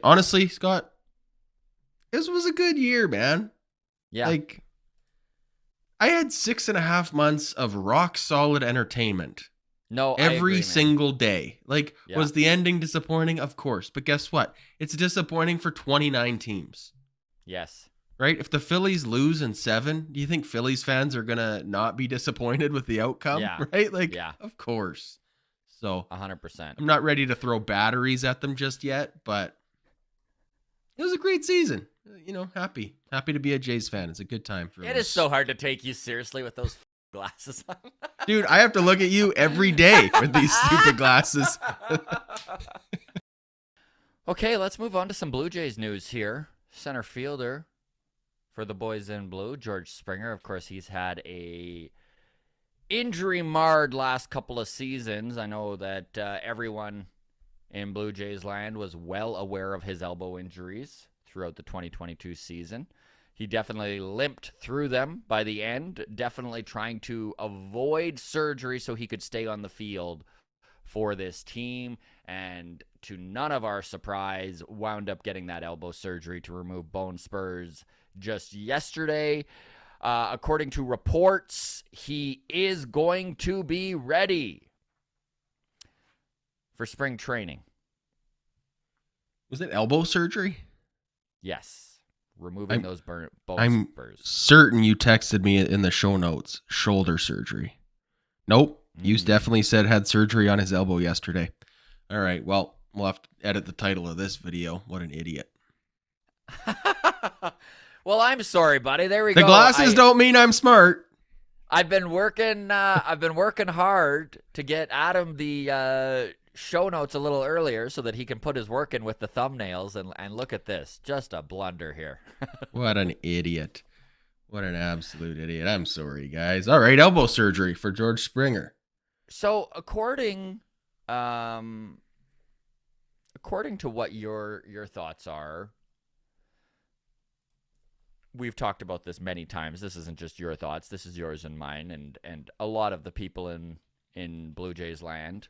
honestly, Scott, this was a good year, man. Yeah. Like, I had 6.5 months of rock solid entertainment No, I every agree, man. single day. Like, Yeah. was the ending disappointing? Of course. But guess what? It's disappointing for 29 teams, Yes. right? If the Phillies lose in 7, do you think Phillies fans are going to not be disappointed with the outcome, Yeah. right? Like, Yeah. of course. So 100%. I'm not ready to throw batteries at them just yet, but it was a great season. Happy to be a Jays fan. It's a good time for It is those. so hard to take you seriously with those glasses on. Dude, I have to look at you every day with these stupid glasses. Okay, let's move on to some Blue Jays news here. Center fielder for the boys in blue, George Springer. Of course, he's had a injury-marred last couple of seasons. I know that everyone in Blue Jays land was well aware of his elbow injuries throughout the 2022 season. He definitely limped through them by the end, definitely trying to avoid surgery so he could stay on the field for this team, and to none of our surprise, wound up getting that elbow surgery to remove bone spurs just yesterday. According to reports, he is going to be ready for spring training. Was it elbow surgery? Yes, removing those bone I'm spurs. certain you texted me in the show notes, shoulder surgery. Nope. You definitely said had surgery on his elbow yesterday. All right, well, we'll have to edit the title of this video. What an idiot. Well, I'm sorry, buddy. There we go. The glasses don't mean I'm smart. I've been working. I've been working hard to get Adam the show notes a little earlier so that he can put his work in with the thumbnails. And look at this, just a blunder here. What an idiot! What an absolute idiot! I'm sorry, guys. All right, elbow surgery for George Springer. So according to what your thoughts are. We've talked about this many times. This isn't just your thoughts. This is yours and mine, and a lot of the people in Blue Jays land,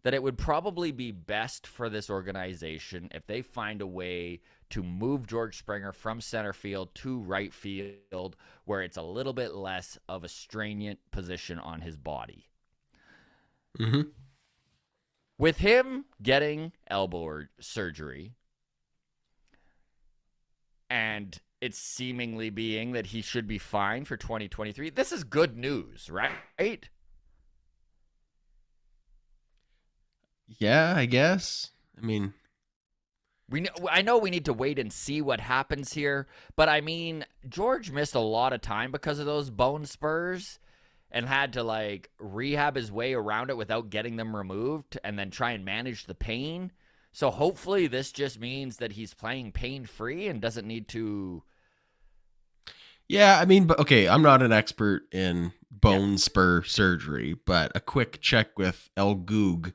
that it would probably be best for this organization if they find a way to move George Springer from center field to right field, where it's a little bit less of a stringent position on his body. Mm-hmm. With him getting elbow surgery, and it's seemingly being that he should be fine for 2023. This is good news, right? Yeah, I guess. I mean, I know we need to wait and see what happens here, but I mean, George missed a lot of time because of those bone spurs and had to rehab his way around it without getting them removed and then try and manage the pain. So hopefully this just means that he's playing pain-free and doesn't need to. Yeah, I mean, but okay, I'm not an expert in bone spur surgery, but a quick check with El Goog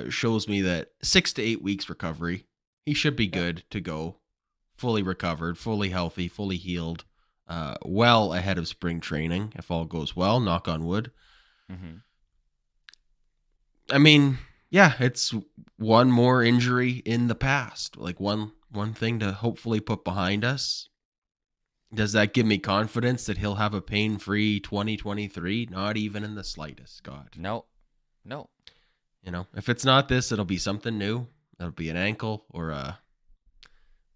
shows me that 6 to 8 weeks recovery. He should be good to go, fully recovered, fully healthy, fully healed, well ahead of spring training, if all goes well, knock on wood. Mm-hmm. I mean, yeah, it's one more injury in the past, like one thing to hopefully put behind us. Does that give me confidence that he'll have a pain-free 2023? Not even in the slightest, Scott. No. If it's not this, it'll be something new. It'll be an ankle or a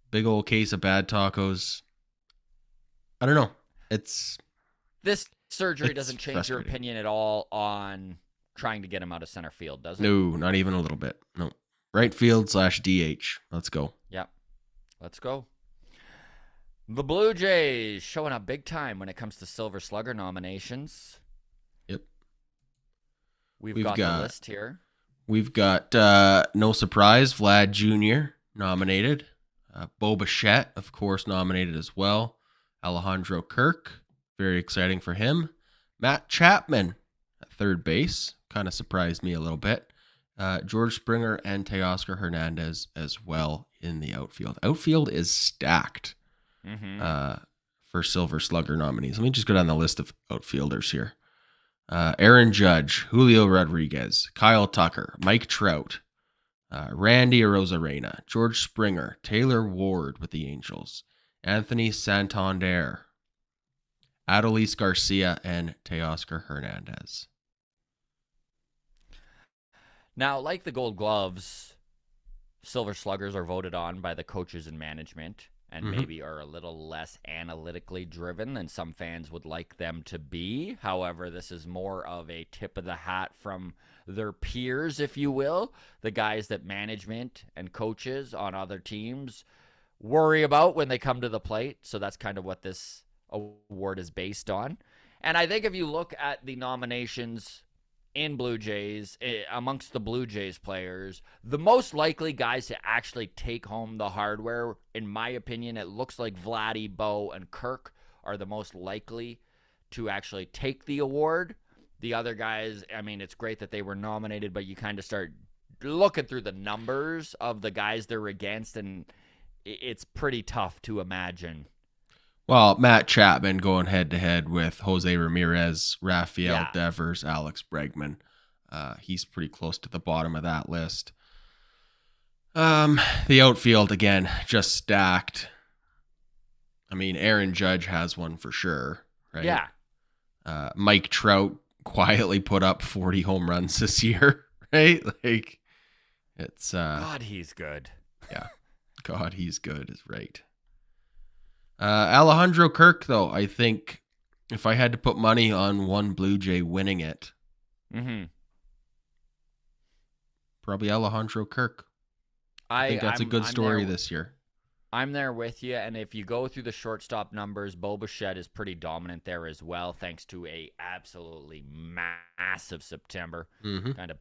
big old case of bad tacos. I don't know. This surgery doesn't change your opinion at all on trying to get him out of center field, does it? No, not even a little bit. No. Right field /DH. Let's go. Yeah. Let's go. The Blue Jays showing up big time when it comes to Silver Slugger nominations. Yep. We've got the list here. We've got, no surprise, Vlad Jr. nominated. Bo Bichette, of course, nominated as well. Alejandro Kirk, very exciting for him. Matt Chapman at third base, kind of surprised me a little bit. George Springer and Teoscar Hernandez as well in the outfield. Outfield is stacked for Silver Slugger nominees. Let me just go down the list of outfielders here. Aaron Judge, Julio Rodriguez, Kyle Tucker, Mike Trout, Randy Arozarena, George Springer, Taylor Ward with the Angels, Anthony Santander, Adolis Garcia, and Teoscar Hernandez. Now, like the Gold Gloves, Silver Sluggers are voted on by the coaches and management, and maybe are a little less analytically driven than some fans would like them to be. However, this is more of a tip of the hat from their peers, if you will, the guys that management and coaches on other teams worry about when they come to the plate. So that's kind of what this award is based on. And I think if you look at the nominations in Blue Jays, amongst the Blue Jays players, the most likely guys to actually take home the hardware, in my opinion, it looks like Vladdy, Bo, and Kirk are the most likely to actually take the award. The other guys, I mean, it's great that they were nominated, but you kind of start looking through the numbers of the guys they're against, and it's pretty tough to imagine. Well, Matt Chapman going head-to-head with Jose Ramirez, Rafael Devers, Alex Bregman. He's pretty close to the bottom of that list. The outfield, again, just stacked. I mean, Aaron Judge has one for sure, right? Yeah. Mike Trout quietly put up 40 home runs this year, right? Like, it's... God, he's good. Yeah. God, he's good is right. Alejandro Kirk, though, I think if I had to put money on one Blue Jay winning it, probably Alejandro Kirk. I think that's a good story this year. I'm there with you, and if you go through the shortstop numbers, Bo Bichette is pretty dominant there as well, thanks to a absolutely massive September. Kind of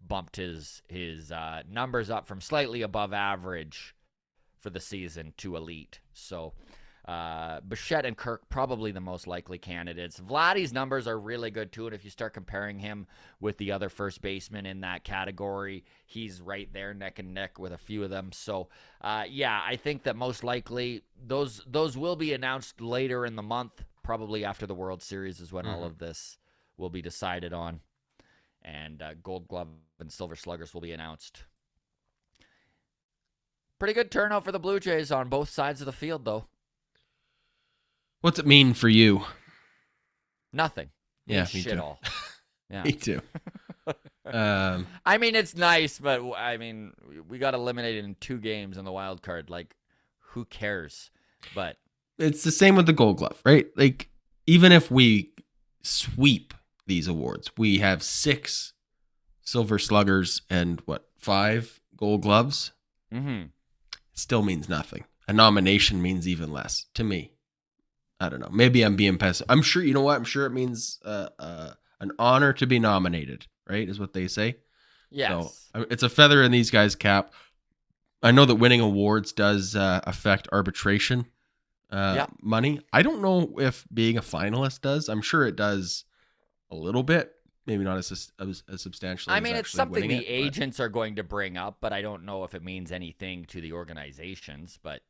bumped his numbers up from slightly above average for the season to elite. So Bichette and Kirk probably the most likely candidates. Vladdy's numbers are really good too, and if you start comparing him with the other first basemen in that category, he's right there neck and neck with a few of them. So yeah, I think that most likely those will be announced later in the month, probably after the World Series is when all of this will be decided on, and Gold Glove and Silver Sluggers will be announced. Pretty good turnout for the Blue Jays on both sides of the field, though. What's it mean for you? Nothing. Yeah, me shit too. All. Yeah. Me too. I mean, it's nice, but I mean, we got eliminated in 2 games in the wild card. Like, who cares? But it's the same with the Gold Glove, right? Like, even if we sweep these awards, we have 6 Silver Sluggers and 5 Gold Gloves. It still means nothing. A nomination means even less to me. I don't know. Maybe I'm being pessimistic. I'm sure, you know what? I'm sure it means an honor to be nominated, right? Is what they say. Yes. So it's a feather in these guys' cap. I know that winning awards does affect arbitration money. I don't know if being a finalist does. I'm sure it does a little bit. Maybe not as substantially. I mean, it's something the agents are going to bring up, but I don't know if it means anything to the organizations. But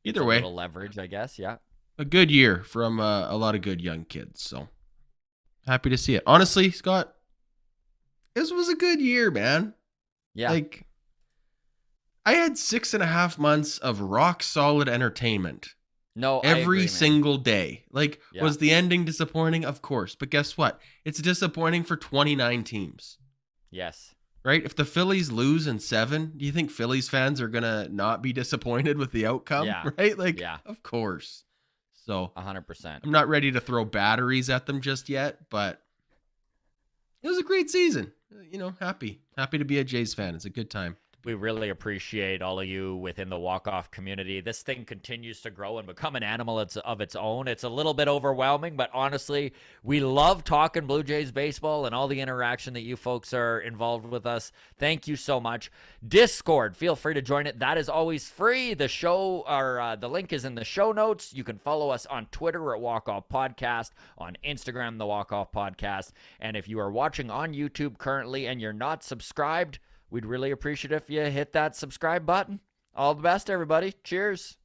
either way, a little leverage, I guess. Yeah. A good year from a lot of good young kids. So happy to see it. Honestly, Scott, this was a good year, man. Yeah. Like, I had 6.5 months of rock solid entertainment. No, every single day. Like, was the ending disappointing? Of course. But guess what? It's disappointing for 29 teams. Yes. Right? If the Phillies lose in 7, do you think Phillies fans are going to not be disappointed with the outcome? Yeah. Right? Like, of course. So 100%. I'm not ready to throw batteries at them just yet, but it was a great season. You know, happy to be a Jays fan. It's a good time. We really appreciate all of you within the walk-off community. This thing continues to grow and become an animal of its own. It's a little bit overwhelming, but honestly, we love talking Blue Jays baseball and all the interaction that you folks are involved with us. Thank you so much. Discord, feel free to join it. That is always free. The show, or the link is in the show notes. You can follow us on Twitter at Walk Off Podcast, on Instagram, the Walk Off Podcast. And if you are watching on YouTube currently and you're not subscribed, we'd really appreciate if you hit that subscribe button. All the best, everybody. Cheers.